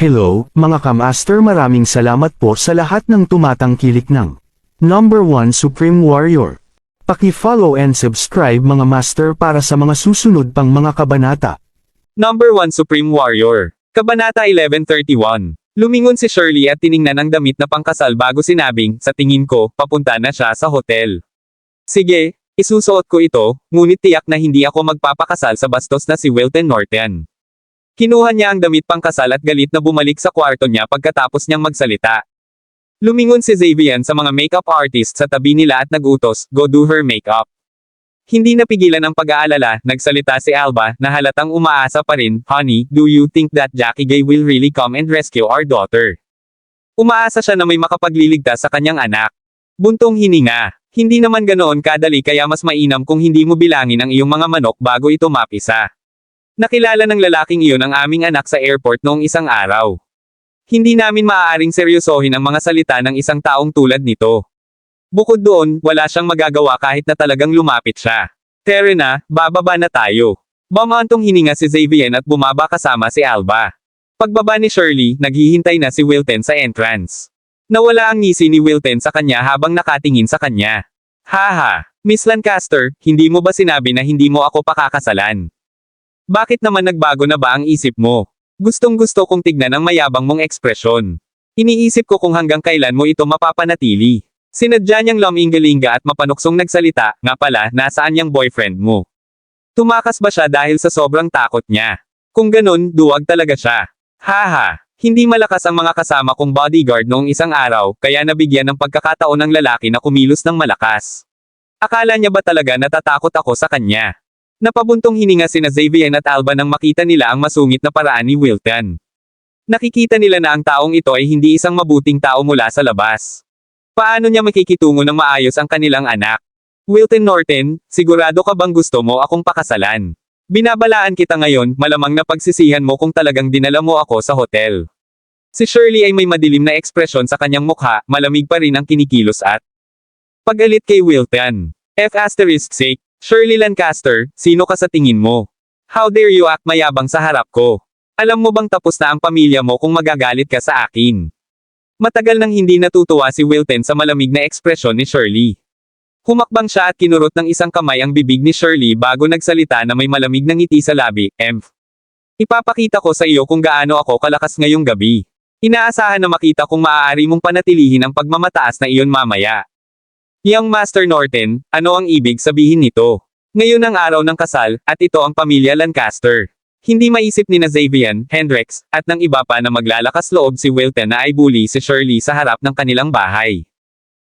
Hello, mga kamaster, maraming salamat po sa lahat ng tumatangkilik ng Number 1 Supreme Warrior. Paki-follow and subscribe mga master para sa mga susunod pang mga kabanata. Number 1 Supreme Warrior. Kabanata 1131. Lumingon si Shirley at tiningnan ang damit na pangkasal bago sinabing, sa tingin ko, papunta na siya sa hotel. Sige, isusuot ko ito, ngunit tiyak na hindi ako magpapakasal sa bastos na si Wilton Norton. Kinuha niya ang damit pangkasal at galit na bumalik sa kwarto niya pagkatapos niyang magsalita. Lumingon si Xavian sa mga makeup artist sa tabi nila at nagutos, go do her makeup. Hindi napigilan ang pag-aalala, nagsalita si Alba, na halatang umaasa pa rin, honey, do you think that Jackie Gay will really come and rescue our daughter? Umaasa siya na may makapagliligtas sa kanyang anak. Buntong hininga. Hindi naman ganoon kadali kaya mas mainam kung hindi mo bilangin ang iyong mga manok bago ito mapisa. Nakilala ng lalaking iyon ang aming anak sa airport noong isang araw. Hindi namin maaaring seryosohin ang mga salita ng isang taong tulad nito. Bukod doon, wala siyang magagawa kahit na talagang lumapit siya. Tara na, bababa na tayo. Bumantong hininga si Xavian at bumaba kasama si Alba. Pagbaba ni Shirley, naghihintay na si Wilton sa entrance. Nawala ang ngisi ni Wilton sa kanya habang nakatingin sa kanya. Haha, Miss Lancaster, hindi mo ba sinabi na hindi mo ako pakakasalan? Bakit naman nagbago na ba ang isip mo? Gustong-gusto kong tignan ang mayabang mong ekspresyon. Iniisip ko kung hanggang kailan mo ito mapapanatili. Sinadya niyang laminggalinga at mapanuksong nagsalita, nga pala, nasaan yung boyfriend mo? Tumakas ba siya dahil sa sobrang takot niya? Kung ganun, duwag talaga siya. Haha, hindi malakas ang mga kasama kong bodyguard noong isang araw, kaya nabigyan ng pagkakataon ng lalaki na kumilos ng malakas. Akala niya ba talaga natatakot ako sa kanya? Napabuntong hininga sina Xavian at Alba nang makita nila ang masungit na paraan ni Wilton. Nakikita nila na ang taong ito ay hindi isang mabuting tao mula sa labas. Paano niya makikitungo ng maayos ang kanilang anak? Wilton Norton, sigurado ka bang gusto mo akong pakasalan? Binabalaan kita ngayon, malamang na pagsisihan mo kung talagang dinala mo ako sa hotel. Si Shirley ay may madilim na ekspresyon sa kanyang mukha, malamig pa rin ang kinikilos at pagalit kay Wilton. F***sake. Shirley Lancaster, sino ka sa tingin mo? How dare you act mayabang sa harap ko? Alam mo bang tapos na ang pamilya mo kung magagalit ka sa akin? Matagal nang hindi natutuwa si Wilton sa malamig na ekspresyon ni Shirley. Humakbang siya at kinurot ng isang kamay ang bibig ni Shirley bago nagsalita na may malamig na ngiti sa labi, Ipapakita ko sa iyo kung gaano ako kalakas ngayong gabi. Inaasahan na makita kung maaari mong panatilihin ang pagmamataas na iyon mamaya. Young Master Norton, ano ang ibig sabihin nito? Ngayon ang araw ng kasal, at ito ang pamilya Lancaster. Hindi maisip ni Xavian, Hendricks, at ng iba pa na maglalakas loob si Wilton na ay bully si Shirley sa harap ng kanilang bahay.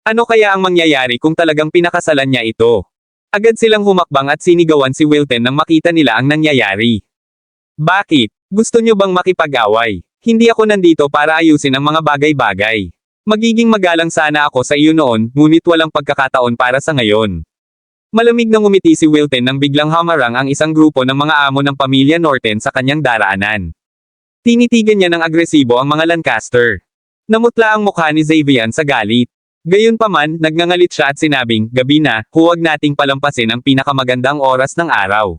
Ano kaya ang mangyayari kung talagang pinakasalan niya ito? Agad silang humakbang at sinigawan si Wilton nang makita nila ang nangyayari. Bakit? Gusto niyo bang makipag-away? Hindi ako nandito para ayusin ang mga bagay-bagay. Magiging magalang sana ako sa iyo noon, ngunit walang pagkakataon para sa ngayon. Malamig na ngumiti si Wilton nang biglang hamarang ang isang grupo ng mga amo ng pamilya Norton sa kanyang daraanan. Tinitigan niya ng agresibo ang mga Lancaster. Namutla ang mukha ni Xavian sa galit. Gayunpaman, nagngangalit siya at sinabing, gabi na, huwag nating palampasin ang pinakamagandang oras ng araw.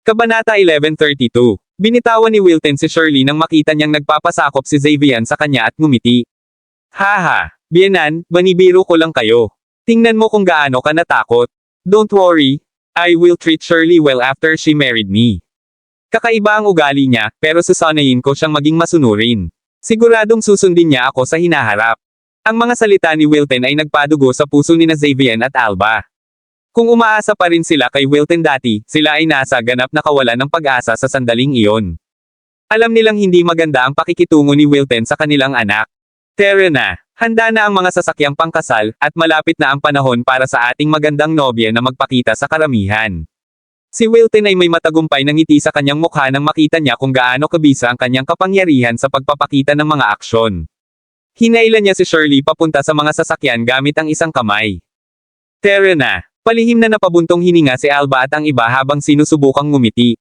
Kabanata 1132. Binitawan ni Wilton si Shirley nang makita niyang nagpapasakop si Xavian sa kanya at ngumiti. Haha, Bienan, banibiro ko lang kayo. Tingnan mo kung gaano ka natakot. Don't worry, I will treat Shirley well after she married me. Kakaiba ang ugali niya, pero susanayin ko siyang maging masunurin. Siguradong susundin niya ako sa hinaharap. Ang mga salita ni Wilton ay nagpadugo sa puso ni Xavian at Alba. Kung umaasa pa rin sila kay Wilton dati, sila ay nasa ganap na kawalan ng pag-asa sa sandaling iyon. Alam nilang hindi maganda ang pakikitungo ni Wilton sa kanilang anak. Tara na, handa na ang mga sasakyang pangkasal, at malapit na ang panahon para sa ating magandang nobya na magpakita sa karamihan. Si Wilton ay may matagumpay na ngiti sa kanyang mukha nang makita niya kung gaano kabisa ang kanyang kapangyarihan sa pagpapakita ng mga aksyon. Hinailan niya si Shirley papunta sa mga sasakyan gamit ang isang kamay. Tara na, palihim na napabuntong hininga si Alba at ang iba habang sinusubukang ngumiti.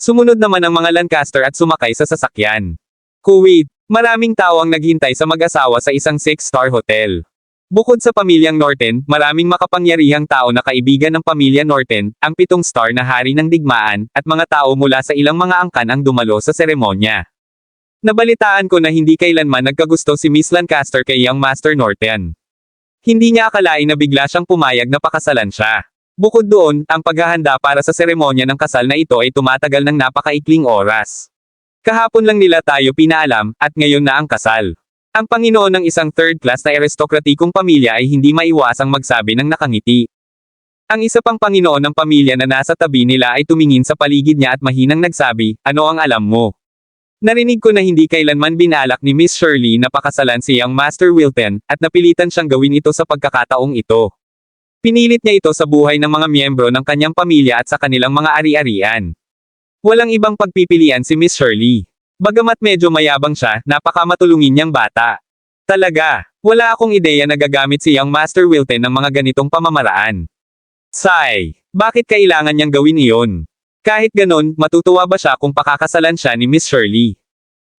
Sumunod naman ang mga Lancaster at sumakay sa sasakyan. Kuwait. Maraming tao ang naghintay sa mag-asawa sa isang 6-star hotel. Bukod sa pamilyang Norton, maraming makapangyarihang tao na kaibigan ng pamilya Norton, ang 7-star na hari ng digmaan, at mga tao mula sa ilang mga angkan ang dumalo sa seremonya. Nabalitaan ko na hindi kailanman nagkagusto si Miss Lancaster kay Young Master Norton. Hindi niya akalain na bigla siyang pumayag na pakasalan siya. Bukod doon, ang paghahanda para sa seremonya ng kasal na ito ay tumatagal ng napakaikling oras. Kahapon lang nila tayo pinaalam, at ngayon na ang kasal. Ang Panginoon ng isang third-class na aristokratikong pamilya ay hindi maiwasang magsabi ng nakangiti. Ang isa pang Panginoon ng pamilya na nasa tabi nila ay tumingin sa paligid niya at mahinang nagsabi, "Ano ang alam mo?" Narinig ko na hindi kailanman binalak ni Miss Shirley na pakasalan si Young Master Wilton, at napilitan siyang gawin ito sa pagkakataong ito. Pinilit niya ito sa buhay ng mga miyembro ng kanyang pamilya at sa kanilang mga ari-arian. Walang ibang pagpipilian si Miss Shirley. Bagamat medyo mayabang siya, napakamatulungin niyang bata. Talaga, wala akong ideya na gagamit si Young Master Wilton ng mga ganitong pamamaraan. Sigh, bakit kailangan niyang gawin iyon? Kahit ganon, matutuwa ba siya kung pakakasalan siya ni Miss Shirley?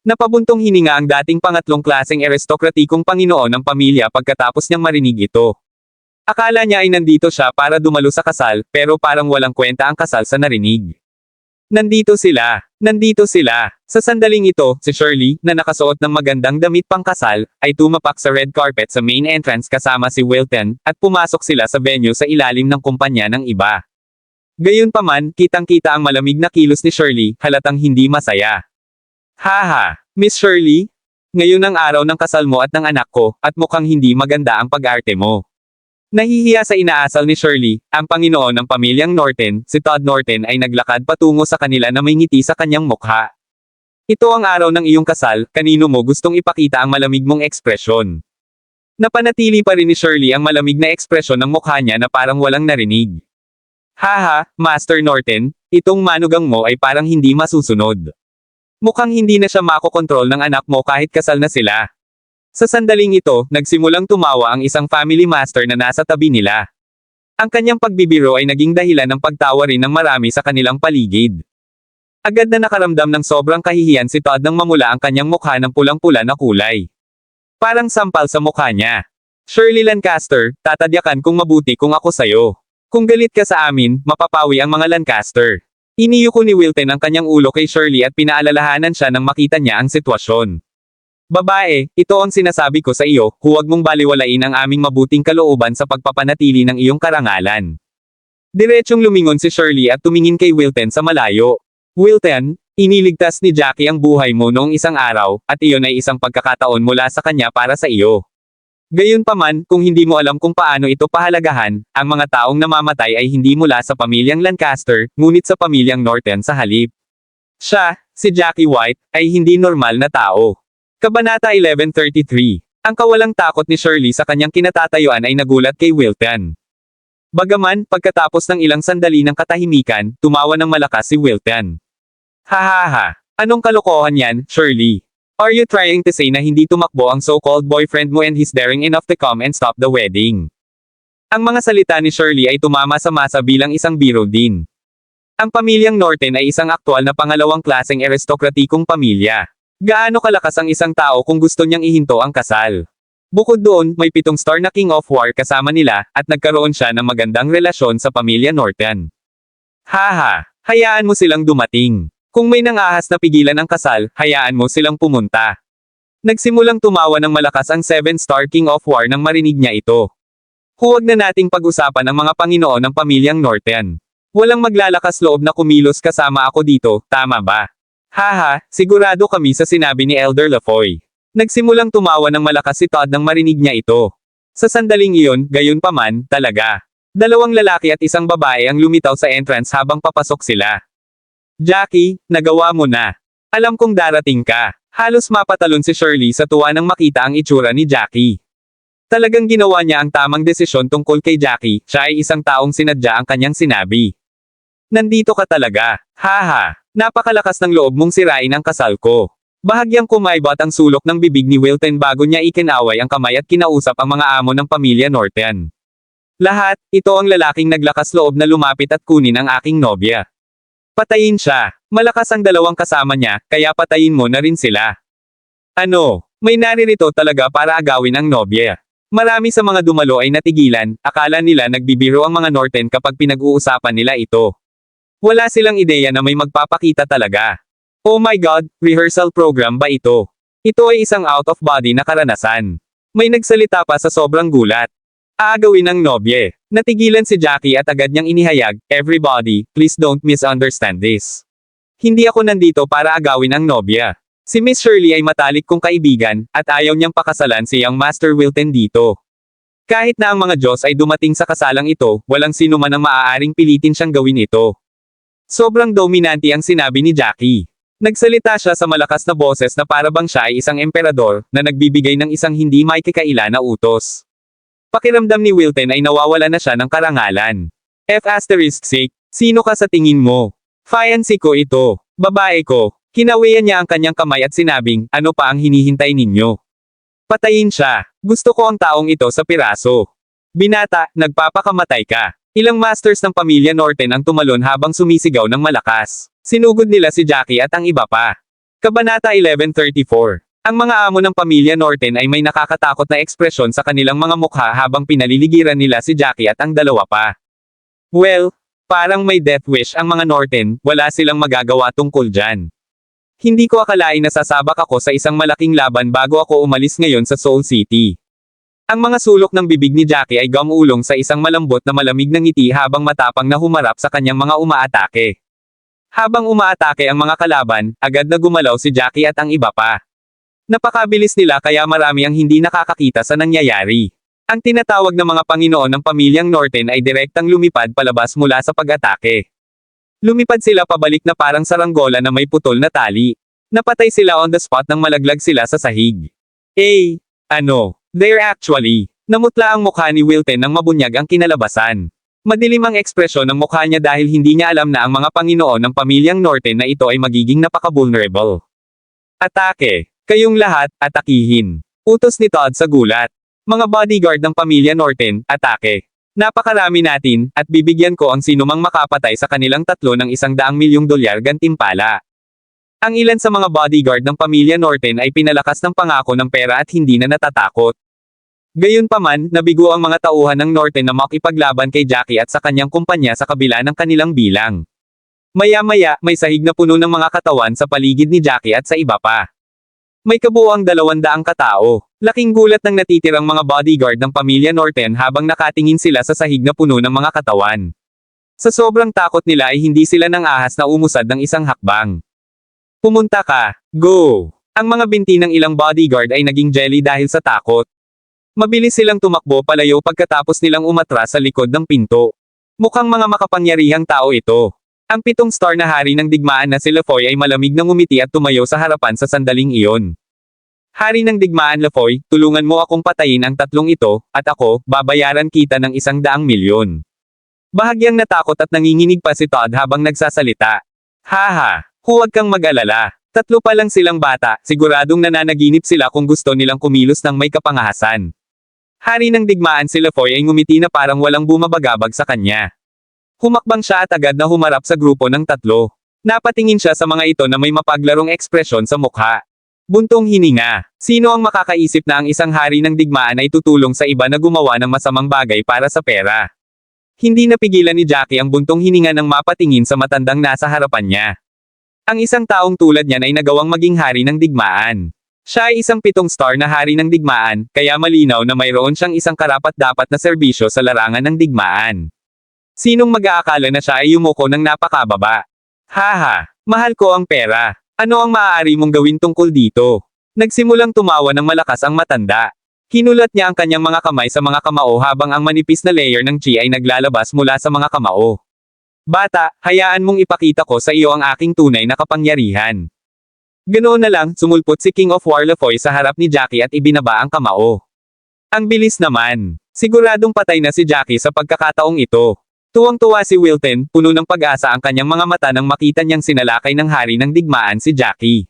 Napabuntong hininga ang dating pangatlong klaseng aristokratikong Panginoon ng pamilya pagkatapos niyang marinig ito. Akala niya ay nandito siya para dumalo sa kasal, pero parang walang kwenta ang kasal sa narinig. Nandito sila. Nandito sila. Sa sandaling ito, si Shirley, na nakasuot ng magandang damit pangkasal, ay tumapak sa red carpet sa main entrance kasama si Wilton, at pumasok sila sa venue sa ilalim ng kumpanya ng iba. Gayunpaman, kitang-kita ang malamig na kilos ni Shirley, halatang hindi masaya. Haha, Miss Shirley? Ngayon ang araw ng kasal mo at ng anak ko, at mukhang hindi maganda ang pag-arte mo. Nahihiya sa inaasal ni Shirley, ang Panginoon ng pamilyang Norton, si Todd Norton ay naglakad patungo sa kanila na may ngiti sa kanyang mukha. Ito ang araw ng iyong kasal, kanino mo gustong ipakita ang malamig mong ekspresyon? Napanatili pa rin ni Shirley ang malamig na ekspresyon ng mukha niya na parang walang narinig. Haha, Master Norton, itong manugang mo ay parang hindi masusunod. Mukhang hindi na siya makokontrol ng anak mo kahit kasal na sila. Sa sandaling ito, nagsimulang tumawa ang isang family master na nasa tabi nila. Ang kanyang pagbibiro ay naging dahilan ng pagtawa rin ng marami sa kanilang paligid. Agad na nakaramdam ng sobrang kahihiyan si Todd nang mamula ang kanyang mukha ng pulang-pula na kulay. Parang sampal sa mukha niya. Shirley Lancaster, tatadyakan kong mabuti kung ako sayo. Kung galit ka sa amin, mapapawi ang mga Lancaster. Iniyuko ni Wilton ang kanyang ulo kay Shirley at pinaalalahanan siya nang makita niya ang sitwasyon. Babae, ito ang sinasabi ko sa iyo, huwag mong baliwalain ang aming mabuting kalooban sa pagpapanatili ng iyong karangalan. Diretsyong lumingon si Shirley at tumingin kay Wilton sa malayo. Wilton, iniligtas ni Jackie ang buhay mo noong isang araw, at iyon ay isang pagkakataon mula sa kanya para sa iyo. Gayunpaman, kung hindi mo alam kung paano ito pahalagahan, ang mga taong namamatay ay hindi mula sa pamilyang Lancaster, ngunit sa pamilyang Norton sa halip. Siya, si Jackie White, ay hindi normal na tao. Kabanata 1133. Ang kawalang takot ni Shirley sa kanyang kinatatayuan ay nagulat kay Wilton. Bagaman, pagkatapos ng ilang sandali ng katahimikan, tumawa ng malakas si Wilton. Hahaha, anong kalokohan yan, Shirley? Are you trying to say na hindi tumakbo ang so-called boyfriend mo and he's daring enough to come and stop the wedding? Ang mga salita ni Shirley ay tumama sa masa bilang isang biro din. Ang pamilyang Norton ay isang aktwal na pangalawang klaseng aristokratikong pamilya. Gaano kalakas ang isang tao kung gusto niyang ihinto ang kasal? Bukod doon, may 7 star na King of War kasama nila, at nagkaroon siya ng magandang relasyon sa pamilya Norton. Haha, hayaan mo silang dumating. Kung may nangahas na pigilan ang kasal, hayaan mo silang pumunta. Nagsimulang tumawa ng malakas ang 7 star King of War nang marinig niya ito. Huwag na nating pag-usapan ang mga Panginoon ng pamilyang Norton. Walang maglalakas loob na kumilos kasama ako dito, tama ba? Haha, sigurado kami sa sinabi ni Elder Lafoy. Nagsimulang tumawa ng malakas si Todd nang marinig niya ito. Sa sandaling iyon, gayunpaman, talaga. 2 lalaki at isang babae ang lumitaw sa entrance habang papasok sila. Jackie, nagawa mo na. Alam kong darating ka. Halos mapatalon si Shirley sa tuwa nang makita ang itsura ni Jackie. Talagang ginawa niya ang tamang desisyon tungkol kay Jackie, siya ay isang taong sinadya ang kanyang sinabi. Nandito ka talaga. Haha, napakalakas ng loob mong sirain ang kasal ko. Bahagyang kumaibot ang sulok ng bibig ni Wilton bago niya ikinaway ang kamay at kinausap ang mga amo ng pamilya Norton. Lahat, ito ang lalaking naglakas loob na lumapit at kunin ang aking nobya. Patayin siya. Malakas ang 2 kasama niya, kaya patayin mo na rin sila. Ano, may naririto talaga para agawin ang nobya. Marami sa mga dumalo ay natigilan, akala nila nagbibiro ang mga Norton kapag pinag-uusapan nila ito. Wala silang ideya na may magpapakita talaga. Oh my God, rehearsal program ba ito? Ito ay isang out-of-body na karanasan. May nagsalita pa sa sobrang gulat. Aagawin ng nobye. Natigilan si Jackie at agad niyang inihayag, "Everybody, please don't misunderstand this. Hindi ako nandito para agawin ang nobya. Si Miss Shirley ay matalik kong kaibigan, at ayaw niyang pakasalan si Young Master Wilton dito. Kahit na ang mga Diyos ay dumating sa kasalang ito, walang sino man ang maaaring pilitin siyang gawin ito." Sobrang dominante ang sinabi ni Jackie. Nagsalita siya sa malakas na boses na parabang siya ay isang emperador, na nagbibigay ng isang hindi maikakaila na utos. Pakiramdam ni Wilton ay nawawala na siya ng karangalan. F***6, sino ka sa tingin mo? Fiancé ko ito. Babae ko. Kinawian niya ang kanyang kamay at sinabing, "Ano pa ang hinihintay ninyo? Patayin siya. Gusto ko ang taong ito sa piraso. Binata, nagpapakamatay ka." Ilang masters ng pamilya Norton ang tumalon habang sumisigaw ng malakas. Sinugod nila si Jackie at ang iba pa. Kabanata 1134. Ang mga amo ng pamilya Norton ay may nakakatakot na ekspresyon sa kanilang mga mukha habang pinaliligiran nila si Jackie at ang dalawa pa. Well, parang may death wish ang mga Norton, wala silang magagawa tungkol dyan. Hindi ko akalain na sasabak ako sa isang malaking laban bago ako umalis ngayon sa Soul City. Ang mga sulok ng bibig ni Jackie ay gumulong sa isang malambot na malamig na ngiti habang matapang na humarap sa kanyang mga umaatake. Habang umaatake ang mga kalaban, agad na gumalaw si Jackie at ang iba pa. Napakabilis nila kaya marami ang hindi nakakakita sa nangyayari. Ang tinatawag na mga Panginoon ng pamilyang Norton ay direktang lumipad palabas mula sa pag-atake. Lumipad sila pabalik na parang saranggola na may putol na tali. Napatay sila on the spot nang malaglag sila sa sahig. They're actually. Namutla ang mukha ni Wilton nang mabunyag ang kinalabasan. Madilim ang ekspresyon ng mukha niya dahil hindi niya alam na ang mga Panginoon ng pamilyang Norton na ito ay magiging napaka-vulnerable. Atake. Kayong lahat, atakihin. Utos ni Todd sa gulat. Mga bodyguard ng pamilya Norton, atake. Napakarami natin, at bibigyan ko ang sinumang makapatay sa kanilang tatlo ng $100,000,000 gantimpala. Ang ilan sa mga bodyguard ng pamilya Norton ay pinalakas ng pangako ng pera at hindi na natatakot. Gayunpaman, nabigo ang mga tauhan ng Norton na makipaglaban kay Jackie at sa kanyang kumpanya sa kabila ng kanilang bilang. Maya-maya, may sahig na puno ng mga katawan sa paligid ni Jackie at sa iba pa. May kabuuang 200 katao. Laking gulat ng natitirang mga bodyguard ng pamilya Norton habang nakatingin sila sa sahig na puno ng mga katawan. Sa sobrang takot nila ay hindi sila nang ahas na umusad ng isang hakbang. Pumunta ka. Go! Ang mga binti ng ilang bodyguard ay naging jelly dahil sa takot. Mabilis silang tumakbo palayo pagkatapos nilang umatras sa likod ng pinto. Mukhang mga makapangyarihang tao ito. Ang 7 star na hari ng digmaan na si Lafoy ay malamig na ngumiti at tumayo sa harapan sa sandaling iyon. Hari ng digmaan Lafoy, tulungan mo akong patayin ang tatlong ito, at ako, babayaran kita ng $100,000,000. Bahagyang natakot at nanginginig pa si Todd habang nagsasalita. Haha, huwag kang mag-alala. 3 pa lang silang bata, siguradong nananaginip sila kung gusto nilang kumilos ng may kapangahasan. Hari ng digmaan si Lafoy ay ngumiti na parang walang bumabagabag sa kanya. Humakbang siya at agad na humarap sa grupo ng 3. Napatingin siya sa mga ito na may mapaglarong ekspresyon sa mukha. Buntong hininga. Sino ang makakaisip na ang isang hari ng digmaan ay tutulong sa iba na gumawa ng masamang bagay para sa pera? Hindi napigilan ni Jackie ang buntong hininga nang mapatingin sa matandang nasa harapan niya. Ang isang taong tulad niyan ay nagawang maging hari ng digmaan. Siya ay isang 7 star na hari ng digmaan, kaya malinaw na mayroon siyang isang karapat-dapat na serbisyo sa larangan ng digmaan. Sinong mag-aakala na siya ay yumuko ng napakababa? Haha, mahal ko ang pera. Ano ang maaari mong gawin tungkol dito? Nagsimulang tumawa ng malakas ang matanda. Kinulat niya ang kanyang mga kamay sa mga kamao habang ang manipis na layer ng chi ay naglalabas mula sa mga kamao. Bata, hayaan mong ipakita ko sa iyo ang aking tunay na kapangyarihan. Ganoon na lang, sumulpot si King of War Lafoy sa harap ni Jackie at ibinaba ang kamao. Ang bilis naman. Siguradong patay na si Jackie sa pagkakataong ito. Tuwang-tuwa si Wilton, puno ng pag-asa ang kanyang mga mata nang makita niyang sinalakay ng hari ng digmaan si Jackie.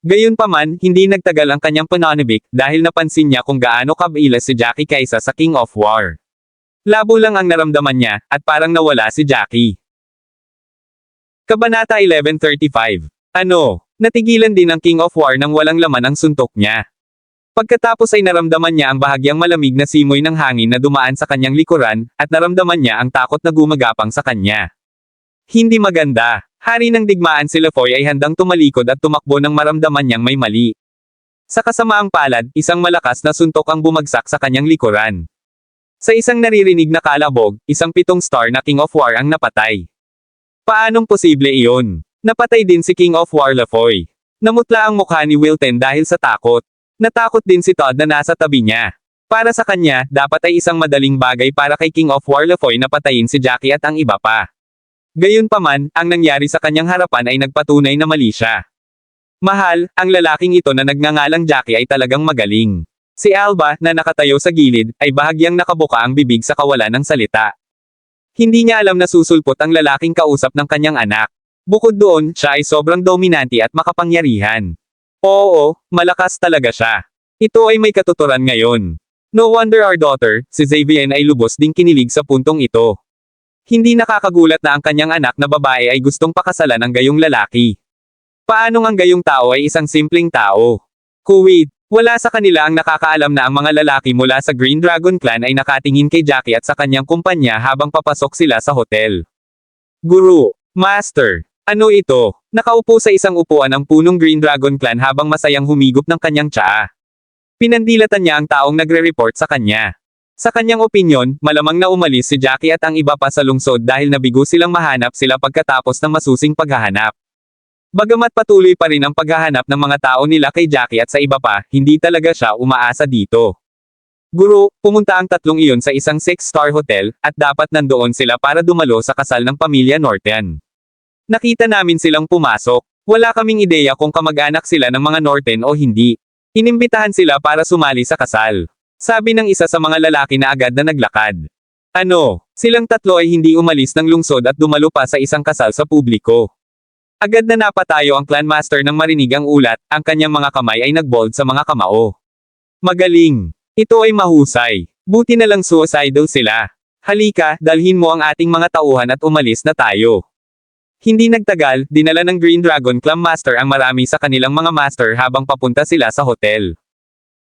Gayunpaman, hindi nagtagal ang kanyang pananabik dahil napansin niya kung gaano kabilas si Jackie kaysa sa King of War. Labo lang ang naramdaman niya, at parang nawala si Jackie. Kabanata 1135. Natigilan din ang King of War nang walang laman ang suntok niya. Pagkatapos ay naramdaman niya ang bahagyang malamig na simoy ng hangin na dumaan sa kanyang likuran, at naramdaman niya ang takot na gumagapang sa kanya. Hindi maganda. Hari ng digmaan si Lafoy ay handang tumalikod at tumakbo nang maramdaman niyang may mali. Sa kasamaang palad, isang malakas na suntok ang bumagsak sa kanyang likuran. Sa isang naririnig na kalabog, isang 7-star na King of War ang napatay. Paanong posible iyon? Napatay din si King of War Lafoy. Namutla ang mukha ni Wilton dahil sa takot. Natakot din si Todd na nasa tabi niya. Para sa kanya, dapat ay isang madaling bagay para kay King of War Lafoy na patayin si Jackie at ang iba pa. Gayunpaman, ang nangyari sa kanyang harapan ay nagpatunay na mali siya. Mahal, ang lalaking ito na nagngangalang Jackie ay talagang magaling. Si Alba, na nakatayo sa gilid, ay bahagyang nakabuka ang bibig sa kawalan ng salita. Hindi niya alam na susulpot ang lalaking kausap ng kanyang anak. Bukod doon, siya ay sobrang dominante at makapangyarihan. Oo, malakas talaga siya. Ito ay may katuturan ngayon. No wonder our daughter, si Xavier ay lubos ding kinilig sa puntong ito. Hindi nakakagulat na ang kanyang anak na babae ay gustong pakasalan ng gayong lalaki. Paanong ang gayong tao ay isang simpleng tao? Kuwait, wala sa kanila ang nakakaalam na ang mga lalaki mula sa Green Dragon Clan ay nakatingin kay Jackie at sa kanyang kumpanya habang papasok sila sa hotel. Guru, Master, ano ito? Nakaupo sa isang upuan ang punong Green Dragon Clan habang masayang humigop ng kanyang tsaa. Pinandilatan niya ang taong nagre-report sa kanya. Sa kanyang opinyon, malamang na umalis si Jackie at ang iba pa sa lungsod dahil nabigo silang mahanap sila pagkatapos ng masusing paghahanap. Bagamat patuloy pa rin ang paghahanap ng mga tao nila kay Jackie at sa iba pa, hindi talaga siya umaasa dito. Guru, pumunta ang tatlong iyon sa isang 6-star hotel, at dapat nandoon sila para dumalo sa kasal ng pamilya Norton. Nakita namin silang pumasok. Wala kaming ideya kung kamag-anak sila ng mga Norton o hindi. Inimbitahan sila para sumali sa kasal. Sabi ng isa sa mga lalaki na agad na naglakad. Ano, silang tatlo ay hindi umalis ng lungsod at dumalo pa sa isang kasal sa publiko. Agad na napatayo ang clan master nang marinig ang ulat, ang kanyang mga kamay ay nagbold sa mga kamao. Magaling. Ito ay mahusay. Buti na lang suicidal sila. Halika, dalhin mo ang ating mga tauhan at umalis na tayo. Hindi nagtagal, dinala ng Green Dragon Clan Master ang marami sa kanilang mga master habang papunta sila sa hotel.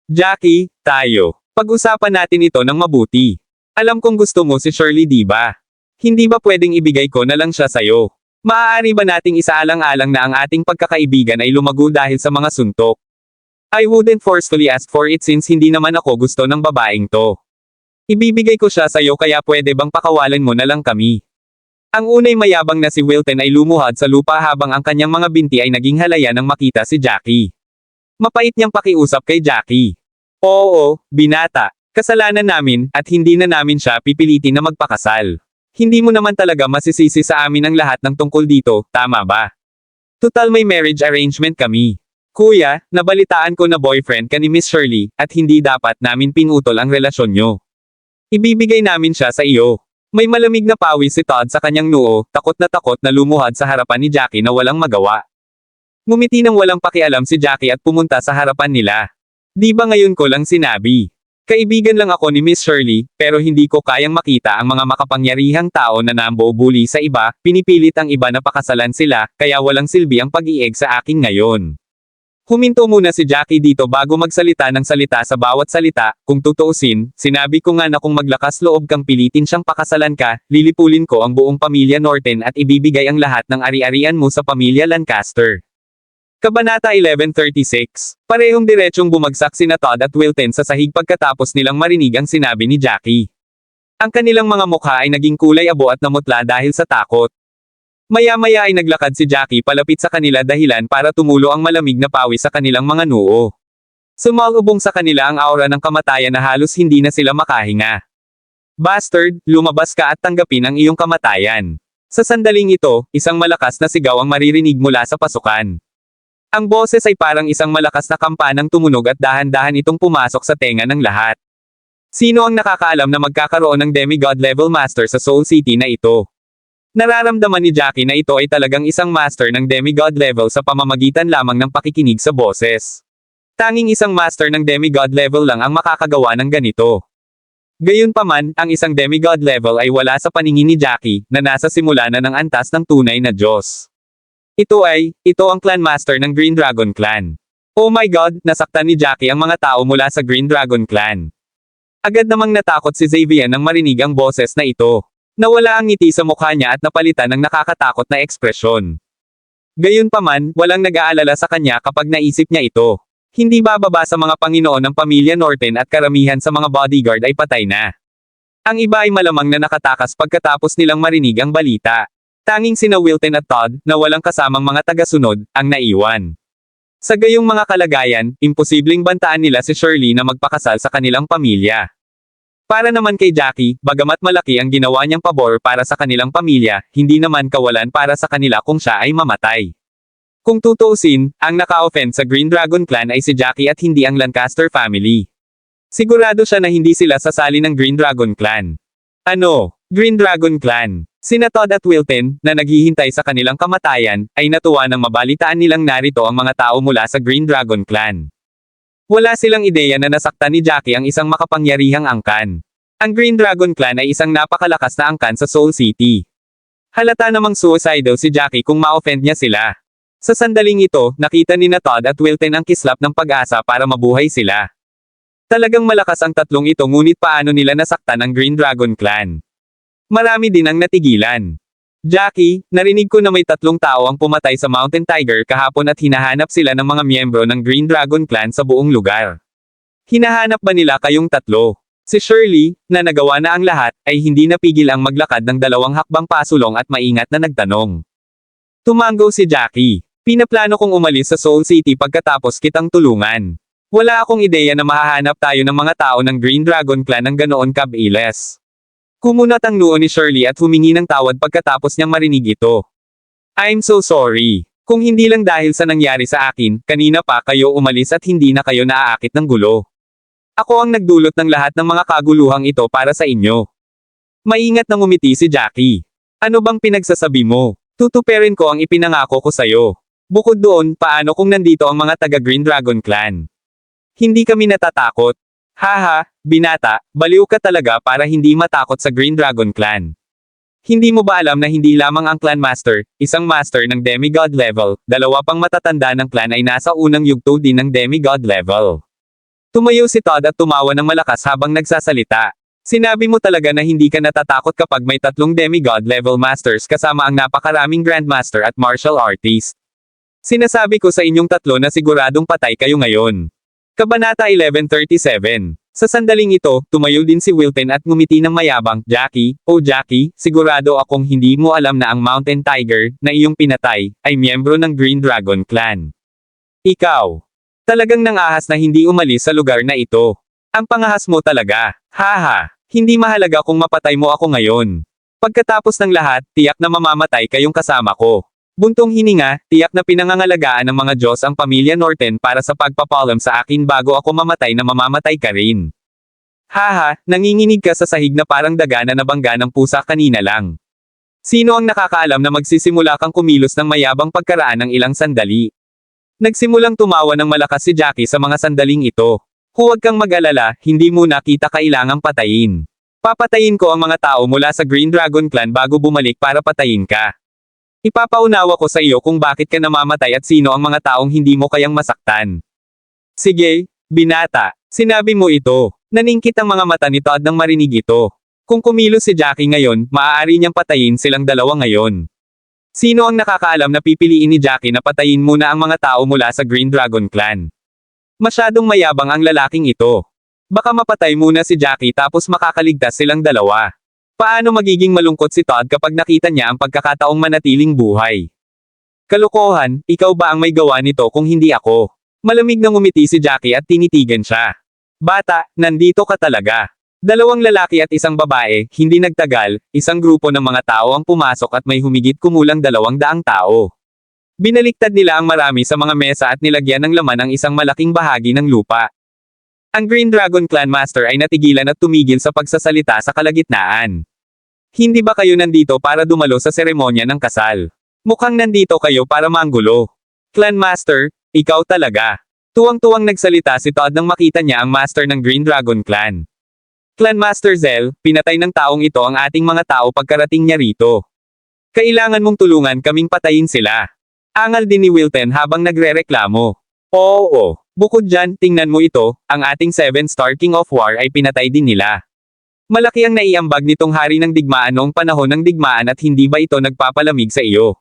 Jackie, tayo. Pag-usapan natin ito ng mabuti. Alam kong gusto mo si Shirley, di ba? Hindi ba pwedeng ibigay ko na lang siya sa'yo? Maaari ba nating isaalang-alang na ang ating pagkakaibigan ay lumago dahil sa mga suntok? I wouldn't forcefully ask for it since hindi naman ako gusto ng babaeng to. Ibibigay ko siya sa'yo kaya pwede bang pakawalan mo na lang kami? Ang unay mayabang na si Wilton ay lumuhad sa lupa habang ang kanyang mga binti ay naging halaya nang makita si Jackie. Mapait niyang pakiusap kay Jackie. Oo, binata. Kasalanan namin, at hindi na namin siya pipilitin na magpakasal. Hindi mo naman talaga masisisi sa amin ang lahat ng tungkol dito, tama ba? Tutal may marriage arrangement kami. Kuya, nabalitaan ko na boyfriend ka ni Miss Shirley, at hindi dapat namin pinutol ang relasyon nyo. Ibibigay namin siya sa iyo. May malamig na pawis si Todd sa kanyang noo, takot na lumuhad sa harapan ni Jackie na walang magawa. Ngumiti nang walang pakialam si Jackie at pumunta sa harapan nila. Di ba ngayon ko lang sinabi? Kaibigan lang ako ni Miss Shirley, pero hindi ko kayang makita ang mga makapangyarihang tao na nambubuli sa iba, pinipilit ang iba na pakasalan sila, kaya walang silbi ang pag-iig sa akin ngayon. Huminto muna si Jackie dito bago magsalita ng salita sa bawat salita, kung tutuusin, sinabi ko nga na kung maglakas loob kang pilitin siyang pakasalan ka, lilipulin ko ang buong pamilya Norton at ibibigay ang lahat ng ari-arian mo sa pamilya Lancaster. Kabanata 1136. Parehong diretsong bumagsak sina Todd at Wilton sa sahig pagkatapos nilang marinig ang sinabi ni Jackie. Ang kanilang mga mukha ay naging kulay abo at namutla dahil sa takot. Maya-maya ay naglakad si Jackie palapit sa kanila dahilan para tumulo ang malamig na pawis sa kanilang mga noo. Sumalubong sa kanila ang aura ng kamatayan na halos hindi na sila makahinga. Bastard, lumabas ka at tanggapin ang iyong kamatayan. Sa sandaling ito, isang malakas na sigaw ang maririnig mula sa pasukan. Ang boses ay parang isang malakas na kampanang tumunog at dahan-dahan itong pumasok sa tenga ng lahat. Sino ang nakakaalam na magkakaroon ng demigod level master sa Soul City na ito? Nararamdaman ni Jackie na ito ay talagang isang master ng demigod level sa pamamagitan lamang ng pakikinig sa boses. Tanging isang master ng demigod level lang ang makakagawa ng ganito. Gayunpaman, ang isang demigod level ay wala sa paningin ni Jackie, na nasa simula na ng antas ng tunay na Diyos. Ito ang clan master ng Green Dragon Clan. Oh my God, nasaktan ni Jackie ang mga tao mula sa Green Dragon Clan. Agad namang natakot si Xavier nang marinig ang boses na ito. Nawala ang ngiti sa mukha niya at napalitan ng nakakatakot na ekspresyon. Gayunpaman, walang nag-aalala sa kanya kapag naisip niya ito. Hindi bababa sa mga Panginoon ng pamilya Norton at karamihan sa mga bodyguard ay patay na. Ang iba ay malamang na nakatakas pagkatapos nilang marinig ang balita. Tanging sina Wilton at Todd, na walang kasamang mga tagasunod, ang naiwan. Sa gayong mga kalagayan, imposibleng bantaan nila si Shirley na magpakasal sa kanilang pamilya. Para naman kay Jackie, bagamat malaki ang ginawa niyang pabor para sa kanilang pamilya, hindi naman kawalan para sa kanila kung siya ay mamatay. Kung tutuusin, ang naka-offend sa Green Dragon Clan ay si Jackie at hindi ang Lancaster family. Sigurado siya na hindi sila sasali ng Green Dragon Clan. Ano? Green Dragon Clan. Sina Todd at Wilton, na naghihintay sa kanilang kamatayan, ay natuwa nang mabalitaan nilang narito ang mga tao mula sa Green Dragon Clan. Wala silang ideya na nasaktan ni Jackie ang isang makapangyarihang angkan. Ang Green Dragon Clan ay isang napakalakas na angkan sa Soul City. Halata namang suicidal si Jackie kung ma-offend niya sila. Sa sandaling ito, nakita ni na Todd at Wilton ang kislap ng pag-asa para mabuhay sila. Talagang malakas ang tatlong ito ngunit paano nila nasaktan ang Green Dragon Clan? Marami din ang natigilan. Jackie, narinig ko na may 3 tao ang pumatay sa Mountain Tiger kahapon at hinahanap sila ng mga miyembro ng Green Dragon Clan sa buong lugar. Hinahanap ba nila kayong 3? Si Shirley, na nagawa na ang lahat, ay hindi napigil ang maglakad ng 2 hakbang pasulong at maingat na nagtanong. Tumango si Jackie. Pinaplano kong umalis sa Soul City pagkatapos kitang tulungan. Wala akong ideya na mahahanap tayo ng mga tao ng Green Dragon Clan ng ganoon kabilis. Kumunat ang noo ni Shirley at humingi ng tawad pagkatapos niyang marinig ito. I'm so sorry. Kung hindi lang dahil sa nangyari sa akin, kanina pa kayo umalis at hindi na kayo naaakit ng gulo. Ako ang nagdulot ng lahat ng mga kaguluhang ito para sa inyo. Maingat na ngumiti si Jackie. Ano bang pinagsasabi mo? Tutuperin ko ang ipinangako ko sa'yo. Bukod doon, paano kung nandito ang mga taga Green Dragon Clan? Hindi kami natatakot. Haha, binata, baliw ka talaga para hindi matakot sa Green Dragon Clan. Hindi mo ba alam na hindi lamang ang Clan Master, isang Master ng Demigod level, 2 pang matatanda ng clan ay nasa unang yugto din ng Demigod level. Tumayo si Todd at tumawa ng malakas habang nagsasalita. Sinabi mo talaga na hindi ka natatakot kapag may 3 Demigod level Masters kasama ang napakaraming Grandmaster at Martial Artist. Sinasabi ko sa inyong 3 na siguradong patay kayo ngayon. Kabanata 1137. Sa sandaling ito, tumayo din si Wilton at ngumiti ng mayabang, Jackie, oh Jackie, sigurado akong hindi mo alam na ang Mountain Tiger, na iyong pinatay, ay miyembro ng Green Dragon Clan. Ikaw. Talagang nangahas na hindi umalis sa lugar na ito. Ang pangahas mo talaga. Haha. Hindi mahalaga kung mapatay mo ako ngayon. Pagkatapos ng lahat, tiyak na mamamatay kayong kasama ko. Buntong hininga, tiyak na pinangangalagaan ng mga Diyos ang pamilya Norton para sa pagpapalam sa akin bago ako mamatay na mamamatay ka rin. Haha, nanginginig ka sa sahig na parang daga na nabangga ng pusa kanina lang. Sino ang nakakaalam na magsisimula kang kumilos ng mayabang pagkaraan ng ilang sandali? Nagsimulang tumawa ng malakas si Jackie sa mga sandaling ito. Huwag kang mag-alala, hindi mo na kita kailangang patayin. Papatayin ko ang mga tao mula sa Green Dragon Clan bago bumalik para patayin ka. Ipapaunawa ko sa iyo kung bakit ka namamatay at sino ang mga taong hindi mo kayang masaktan. Sige, binata, sinabi mo ito. Naningkit ang mga mata ni Todd nang marinig ito. Kung kumilos si Jackie ngayon, maaari niyang patayin silang 2 ngayon. Sino ang nakakaalam na pipiliin ni Jackie na patayin muna ang mga tao mula sa Green Dragon Clan? Masyadong mayabang ang lalaking ito. Baka mapatay muna si Jackie tapos makakaligtas silang 2. Paano magiging malungkot si Todd kapag nakita niya ang pagkakataong manatiling buhay? Kalokohan, ikaw ba ang may gawa nito kung hindi ako? Malamig na ngumiti si Jackie at tinitigan siya. Bata, nandito ka talaga. 2 lalaki at isang babae, hindi nagtagal, isang grupo ng mga tao ang pumasok at may humigit kumulang 200 tao. Binaliktad nila ang marami sa mga mesa at nilagyan ng laman ang isang malaking bahagi ng lupa. Ang Green Dragon Clan Master ay natigilan at tumigil sa pagsasalita sa kalagitnaan. Hindi ba kayo nandito para dumalo sa seremonya ng kasal? Mukhang nandito kayo para manggulo. Clan Master, ikaw talaga. Tuwang-tuwang nagsalita si Todd nang makita niya ang Master ng Green Dragon Clan. Clan Master Zell, pinatay ng taong ito ang ating mga tao pagkarating niya rito. Kailangan mong tulungan kaming patayin sila. Angal din ni Wilton habang nagrereklamo. Oo. Bukod dyan, tingnan mo ito, ang ating 7-star King of War ay pinatay din nila. Malaki ang naiambag nitong hari ng digmaan noong panahon ng digmaan at hindi ba ito nagpapalamig sa iyo?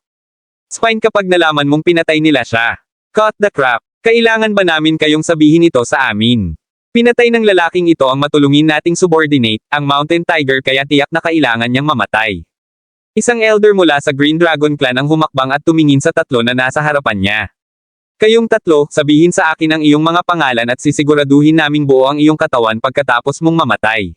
Spine kapag nalaman mong pinatay nila siya. Cut the crap. Kailangan ba namin kayong sabihin ito sa amin? Pinatay ng lalaking ito ang matulungin nating subordinate, ang Mountain Tiger kaya tiyak na kailangan niyang mamatay. Isang elder mula sa Green Dragon Clan ang humakbang at tumingin sa tatlo na nasa harapan niya. Kayong tatlo, sabihin sa akin ang iyong mga pangalan at sisiguraduhin naming buo ang iyong katawan pagkatapos mong mamatay.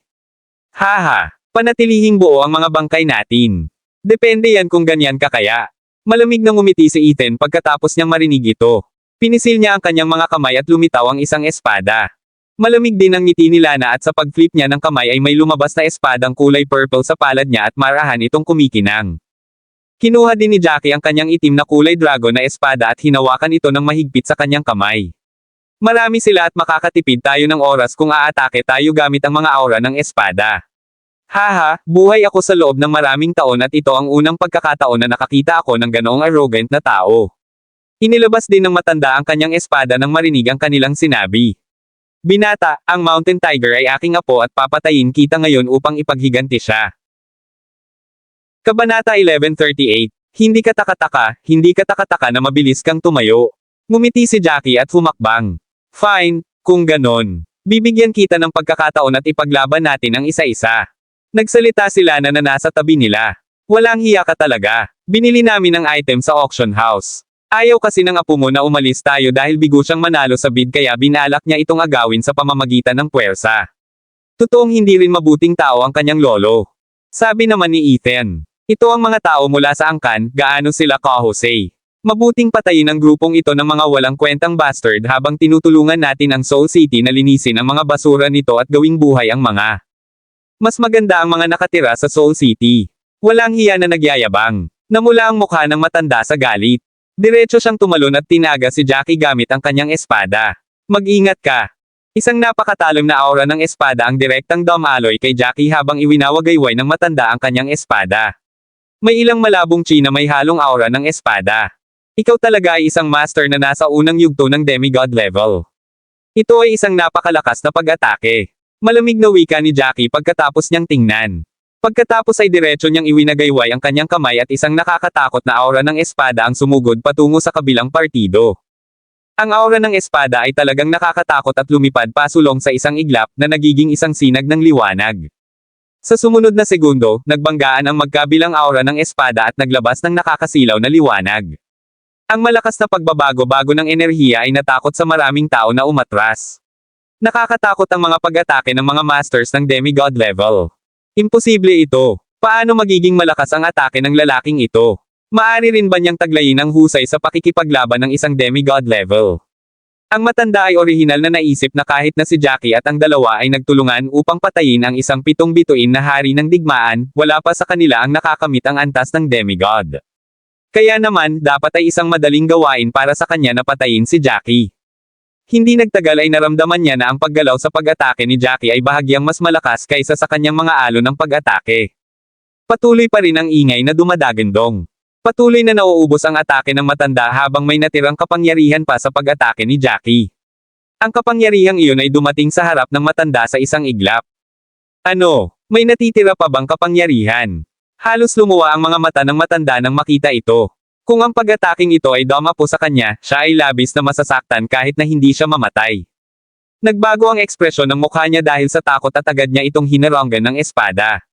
Haha, panatilihing buo ang mga bangkay natin. Depende yan kung ganyan ka kaya. Malamig na ngumiti si Ethan pagkatapos niyang marinig ito. Pinisil niya ang kanyang mga kamay at lumitaw ang isang espada. Malamig din ang ngiti ni Lana at sa pag-flip niya ng kamay ay may lumabas na espadang kulay purple sa palad niya at marahan itong kumikinang. Kinuha din ni Jackie ang kanyang itim na kulay dragon na espada at hinawakan ito ng mahigpit sa kanyang kamay. Marami sila at makakatipid tayo ng oras kung aatake tayo gamit ang mga aura ng espada. Haha, buhay ako sa loob ng maraming taon at ito ang unang pagkakataon na nakakita ako ng ganoong arrogant na tao. Inilabas din ng matanda ang kanyang espada nang marinig ang kanilang sinabi. Binata, ang Mountain Tiger ay aking apo at papatayin kita ngayon upang ipaghiganti siya. Kabanata 1138. Hindi ka taka-taka na mabilis kang tumayo. Ngumiti si Jackie at humakbang. Fine, kung ganon. Bibigyan kita ng pagkakataon at ipaglaban natin ang isa-isa. Nagsalita sila na nasa tabi nila. Walang hiya ka talaga. Binili namin ang item sa auction house. Ayaw kasi ng apo mo na umalis tayo dahil bigo siyang manalo sa bid kaya binalak niya itong agawin sa pamamagitan ng puwersa. Totoong hindi rin mabuting tao ang kanyang lolo. Sabi naman ni Ethan. Ito ang mga tao mula sa angkan, gaano sila ka-Jose. Mabuting patayin ang grupong ito ng mga walang kwentang bastard habang tinutulungan natin ang Soul City na linisin ang mga basura nito at gawing buhay ang mga. Mas maganda ang mga nakatira sa Soul City. Walang hiya na nagyayabang. Namula ang mukha ng matanda sa galit. Diretso siyang tumalon at tinaga si Jackie gamit ang kanyang espada. Mag-ingat ka. Isang napakatalim na aura ng espada ang direktang dumaloy kay Jackie habang iwinawagayway ng matanda ang kanyang espada. May ilang malabong chi na may halong aura ng espada. Ikaw talaga ay isang master na nasa unang yugto ng demigod level. Ito ay isang napakalakas na pag-atake. Malamig na wika ni Jackie pagkatapos niyang tingnan. Pagkatapos ay diretso niyang iwinagayway ang kanyang kamay at isang nakakatakot na aura ng espada ang sumugod patungo sa kabilang partido. Ang aura ng espada ay talagang nakakatakot at lumipad pasulong sa isang iglap na nagiging isang sinag ng liwanag. Sa sumunod na segundo, nagbanggaan ang magkabilang aura ng espada at naglabas ng nakakasilaw na liwanag. Ang malakas na pagbabago-bago ng enerhiya ay natakot sa maraming tao na umatras. Nakakatakot ang mga pag-atake ng mga masters ng demigod level. Imposible ito. Paano magiging malakas ang atake ng lalaking ito? Maari rin ba niyang taglayin ang husay sa pakikipaglaban ng isang demigod level? Ang matanda ay orihinal na naisip na kahit na si Jackie at ang dalawa ay nagtulungan upang patayin ang isang pitong bituin na hari ng digmaan, wala pa sa kanila ang nakakamit ang antas ng demigod. Kaya naman, dapat ay isang madaling gawain para sa kanya na patayin si Jackie. Hindi nagtagal ay naramdaman niya na ang paggalaw sa pag-atake ni Jackie ay bahagyang mas malakas kaysa sa kanyang mga alon ng pag-atake. Patuloy pa rin ang ingay na dumadagandong. Patuloy na nauubos ang atake ng matanda habang may natirang kapangyarihan pa sa pag-atake ni Jackie. Ang kapangyarihang iyon ay dumating sa harap ng matanda sa isang iglap. Ano? May natitira pa bang kapangyarihan? Halos lumuwa ang mga mata ng matanda nang makita ito. Kung ang pag-ataking ito ay dumapo sa kanya, siya ay labis na masasaktan kahit na hindi siya mamatay. Nagbago ang ekspresyon ng mukha niya dahil sa takot at agad niya itong hinaronggan ng espada.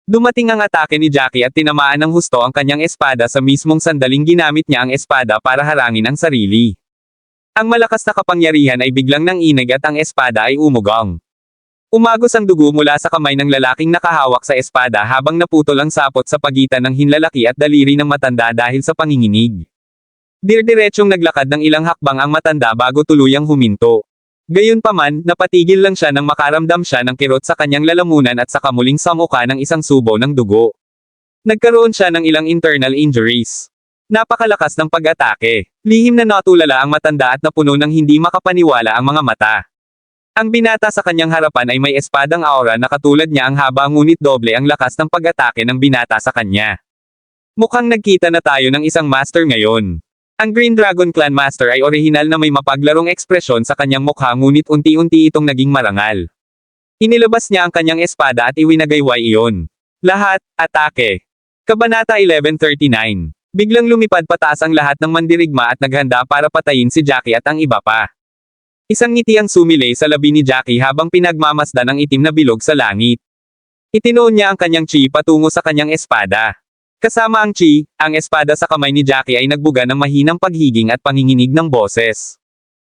Dumating ang atake ni Jackie at tinamaan ng husto ang kanyang espada sa mismong sandaling ginamit niya ang espada para harangin ang sarili. Ang malakas na kapangyarihan ay biglang nanginig at ang espada ay umugong. Umagos ang dugo mula sa kamay ng lalaking nakahawak sa espada habang naputol ang sapot sa pagitan ng hinlalaki at daliri ng matanda dahil sa panginginig. Dirdiretsong naglakad ng ilang hakbang ang matanda bago tuluyang huminto. Gayunpaman, napatigil lang siya nang makaramdam siya ng kirot sa kanyang lalamunan at saka muling sa mukha ng isang subo ng dugo. Nagkaroon siya ng ilang internal injuries. Napakalakas ng pag-atake. Lihim na natulala ang matanda at napuno ng hindi makapaniwala ang mga mata. Ang binata sa kanyang harapan ay may espadang aura na katulad niya ang haba ngunit doble ang lakas ng pag-atake ng binata sa kanya. Mukhang nagkita na tayo ng isang master ngayon. Ang Green Dragon Clan Master ay orihinal na may mapaglarong ekspresyon sa kanyang mukha ngunit unti-unti itong naging marangal. Inilabas niya ang kanyang espada at iwinagayway iyon. Lahat, atake. Kabanata 1139. Biglang lumipad pataas ang lahat ng mandirigma at naghanda para patayin si Jackie at ang iba pa. Isang ngiti ang sumilay sa labi ni Jackie habang pinagmamasdan ang itim na bilog sa langit. Itinoon niya ang kanyang chi patungo sa kanyang espada. Kasama ang chi, ang espada sa kamay ni Jackie ay nagbuga ng mahinang paghiging at panginginig ng boses.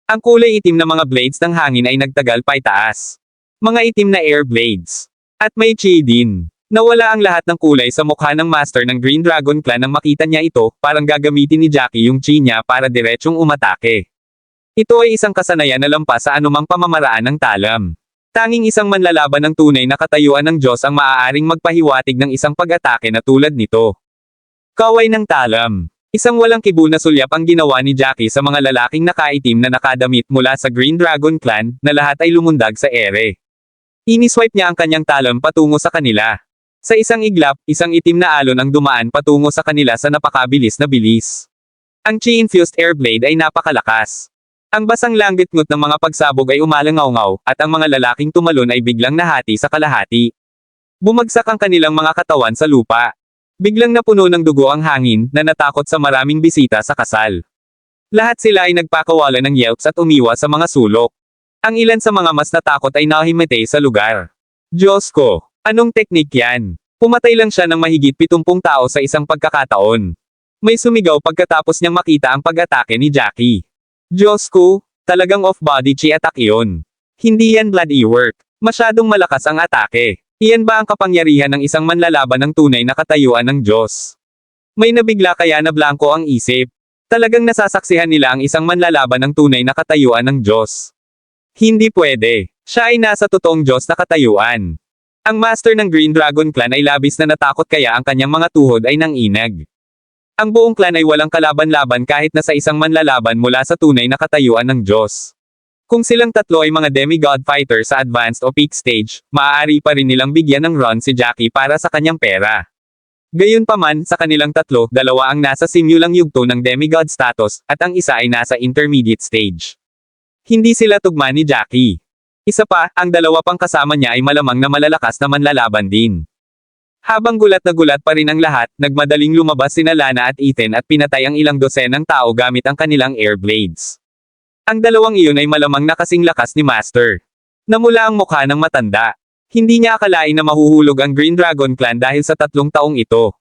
Ang kulay itim na mga blades ng hangin ay nagtagal paitaas. Mga itim na air blades. At may chi din. Nawala ang lahat ng kulay sa mukha ng master ng Green Dragon Clan nang makita niya ito, parang gagamitin ni Jackie yung chi niya para diretsyong umatake. Ito ay isang kasanayan na lampas sa anumang pamamaraan ng talam. Tanging isang manlalaban ng tunay na katayuan ng Diyos ang maaaring magpahiwatig ng isang pag-atake na tulad nito. Kaway ng talam. Isang walang kibu na sulyap ang ginawa ni Jackie sa mga lalaking nakaitim na nakadamit mula sa Green Dragon Clan, na lahat ay lumundag sa ere. Iniswipe niya ang kanyang talam patungo sa kanila. Sa isang iglap, isang itim na alon ang dumaan patungo sa kanila sa napakabilis na bilis. Ang chi-infused airblade ay napakalakas. Ang basang langgit-ngut ng mga pagsabog ay umalangaw-ngaw, at ang mga lalaking tumalon ay biglang nahati sa kalahati. Bumagsak ang kanilang mga katawan sa lupa. Biglang napuno ng dugo ang hangin, na natakot sa maraming bisita sa kasal. Lahat sila ay nagpakawala ng yelps at umiwas sa mga sulok. Ang ilan sa mga mas natakot ay nahimatay sa lugar. Diyos ko, anong teknik yan? Pumatay lang siya ng mahigit 70 tao sa isang pagkakataon. May sumigaw pagkatapos niyang makita ang pag-atake ni Jackie. Diyos ko, talagang off-body chi attack iyon. Hindi yan bloody work. Masyadong malakas ang atake. Iyan ba ang kapangyarihan ng isang manlalaban ng tunay na katayuan ng Diyos? May nabigla kaya na blanko ang isip. Talagang nasasaksihan nila ang isang manlalaban ng tunay na katayuan ng Diyos. Hindi pwede. Siya ay nasa totoong Diyos na katayuan. Ang master ng Green Dragon Clan ay labis na natakot kaya ang kanyang mga tuhod ay nanginag. Ang buong clan ay walang kalaban-laban kahit na sa isang manlalaban mula sa tunay na katayuan ng Diyos. Kung silang tatlo ay mga demigod fighter sa advanced o peak stage, maaari pa rin nilang bigyan ng run si Jackie para sa kanyang pera. Gayunpaman, sa kanilang tatlo, dalawa ang nasa simulang yugto ng demigod status, at ang isa ay nasa intermediate stage. Hindi sila tugma ni Jackie. Isa pa, ang dalawa pang kasama niya ay malamang na malalakas na manlalaban din. Habang gulat na gulat pa rin ang lahat, nagmadaling lumabas sina Lana at Ethan at pinatay ang ilang dosenang tao gamit ang kanilang air blades. Ang dalawang iyon ay malamang na kasing lakas ni Master. Namula ang mukha ng matanda. Hindi niya akalain na mahuhulog ang Green Dragon Clan dahil sa 3 taong ito.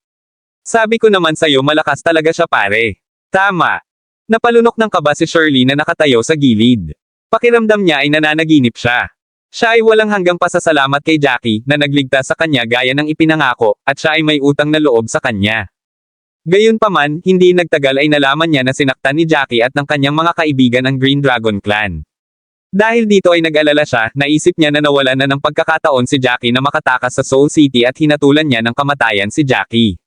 Sabi ko naman sa'yo malakas talaga siya pare. Tama. Napalunok ng kaba si Shirley na nakatayo sa gilid. Pakiramdam niya ay nananaginip siya. Siya ay walang hanggang pasasalamat kay Jackie na nagligtas sa kanya gaya ng ipinangako, at siya ay may utang na loob sa kanya. Gayunpaman, hindi nagtagal ay nalaman niya na sinaktan ni Jackie at ng kanyang mga kaibigan ang Green Dragon Clan. Dahil dito ay nag-alala siya, naisip niya na nawalan na ng pagkakataon si Jackie na makatakas sa Soul City at hinatulan niya ng kamatayan si Jackie.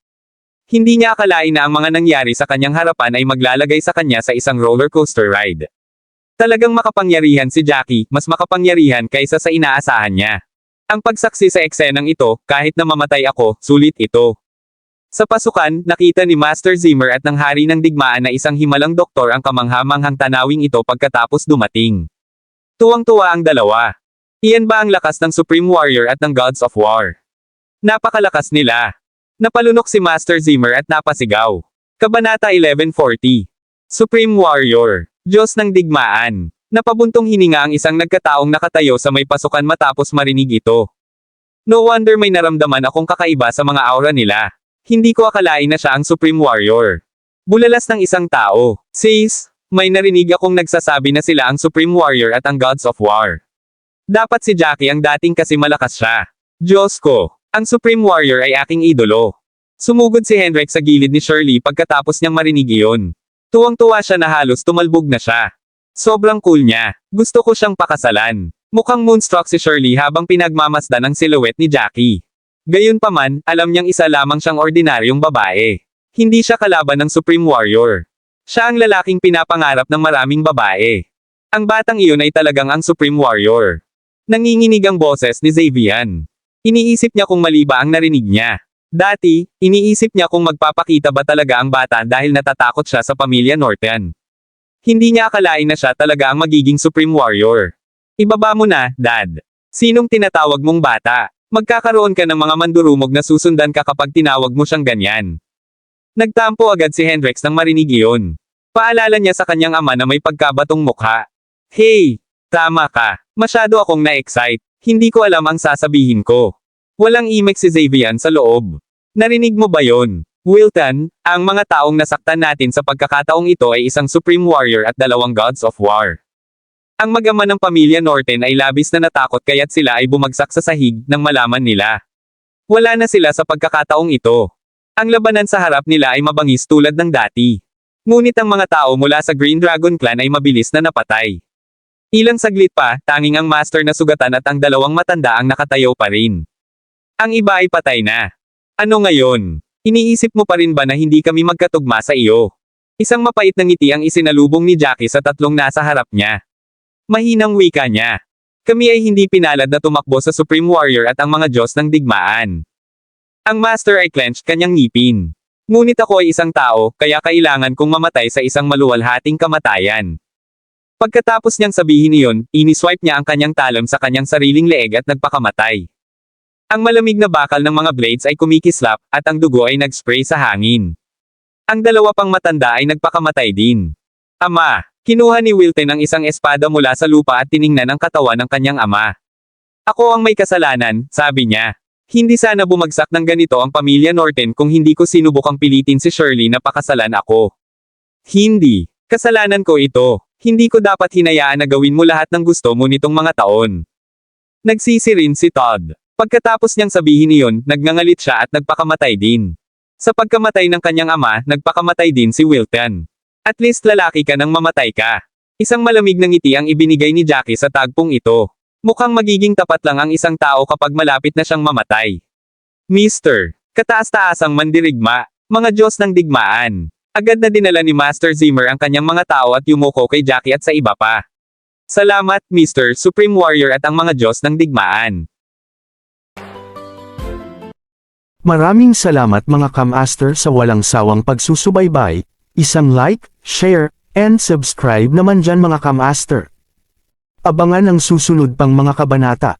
Hindi niya akalain na ang mga nangyari sa kanyang harapan ay maglalagay sa kanya sa isang roller coaster ride. Talagang makapangyarihan si Jackie, mas makapangyarihan kaysa sa inaasahan niya. Ang pagsaksi sa eksenang ito, kahit na mamatay ako, sulit ito. Sa pasukan, nakita ni Master Zimmer at ng hari ng digmaan na isang himalang doktor ang kamangha-manghang tanawing ito pagkatapos dumating. Tuwang-tuwa ang dalawa. Iyan ba ang lakas ng Supreme Warrior at ng Gods of War? Napakalakas nila. Napalunok si Master Zimmer at napasigaw. Kabanata 1140. Supreme Warrior, Diyos ng digmaan. Napabuntong hininga ang isang nagkataong nakatayo sa may pasukan matapos marinig ito. No wonder may naramdaman akong kakaiba sa mga aura nila. Hindi ko akalain na siya ang Supreme Warrior. Bulalas ng isang tao. Sis, may narinig akong nagsasabi na sila ang Supreme Warrior at ang Gods of War. Dapat si Jackie ang dating kasi malakas siya. Diyos ko, ang Supreme Warrior ay aking idolo. Sumugod si Henrik sa gilid ni Shirley pagkatapos niyang marinig iyon. Tuwang-tuwa siya na halos tumalbog na siya. Sobrang cool niya. Gusto ko siyang pakasalan. Mukhang moonstruck si Shirley habang pinagmamasdan ang silhouette ni Jackie. Gayunpaman, alam niyang isa lamang siyang ordinaryong babae. Hindi siya kalaban ng Supreme Warrior. Siya ang lalaking pinapangarap ng maraming babae. Ang batang iyon ay talagang ang Supreme Warrior. Nanginginig ang boses ni Xavian. Iniisip niya kung mali ba ang narinig niya. Dati, iniisip niya kung magpapakita ba talaga ang bata dahil natatakot siya sa pamilya Norton. Hindi niya akalain na siya talaga ang magiging Supreme Warrior. Ibaba mo na, Dad. Sinong tinatawag mong bata? Magkakaroon ka ng mga mandurumog na susundan ka kapag tinawag mo siyang ganyan. Nagtampo agad si Hendrix nang marinig iyon. Paalala niya sa kanyang ama na may pagkabatong mukha. Hey! Tama ka. Masyado akong na-excite. Hindi ko alam ang sasabihin ko. Walang imek si Xavian sa loob. Narinig mo ba yon? Wilton, ang mga taong nasaktan natin sa pagkakataong ito ay isang Supreme Warrior at 2 Gods of War. Ang mag-ama ng pamilya Norton ay labis na natakot kaya't sila ay bumagsak sa sahig nang malaman nila. Wala na sila sa pagkakataong ito. Ang labanan sa harap nila ay mabangis tulad ng dati. Ngunit ang mga tao mula sa Green Dragon Clan ay mabilis na napatay. Ilang saglit pa, tanging ang master na sugatan at ang 2 matanda ang nakatayo pa rin. Ang iba ay patay na. Ano ngayon? Iniisip mo pa rin ba na hindi kami magkatugma sa iyo? Isang mapait na ngiti ang isinalubong ni Jackie sa 3 nasa harap niya. Mahinang wika niya. Kami ay hindi pinalad na tumakbo sa Supreme Warrior at ang mga Diyos ng digmaan. Ang master ay clenched kanyang ngipin. Ngunit ako ay isang tao, kaya kailangan kong mamatay sa isang maluwalhating kamatayan. Pagkatapos niyang sabihin iyon, iniswipe niya ang kanyang talon sa kanyang sariling leeg at nagpakamatay. Ang malamig na bakal ng mga blades ay kumikislap, at ang dugo ay nag-spray sa hangin. Ang 2 pang matanda ay nagpakamatay din. Ama, kinuha ni Wilton ang isang espada mula sa lupa at tiningnan ang katawan ng kanyang ama. Ako ang may kasalanan, sabi niya. Hindi sana bumagsak ng ganito ang pamilya Norton kung hindi ko sinubukang pilitin si Shirley na pakasalan ako. Hindi. Kasalanan ko ito. Hindi ko dapat hinayaan na gawin mo lahat ng gusto mo nitong mga taon. Nagsisi rin si Todd. Pagkatapos niyang sabihin iyon, nagngangalit siya at nagpakamatay din. Sa pagkamatay ng kanyang ama, nagpakamatay din si Wilton. At least lalaki ka nang mamatay ka. Isang malamig na ngiti ang ibinigay ni Jackie sa tagpong ito. Mukhang magiging tapat lang ang isang tao kapag malapit na siyang mamatay. Mister, kataas-taasang mandirigma, mga Diyos ng digmaan. Agad na dinala ni Master Zimmer ang kanyang mga tao at yumuko kay Jackie at sa iba pa. Salamat, Mr. Supreme Warrior at ang mga Diyos ng digmaan. Maraming salamat mga Kamaster sa walang sawang pagsusubaybay, isang like, share, and subscribe naman dyan mga Kamaster. Abangan ang susunod pang mga kabanata.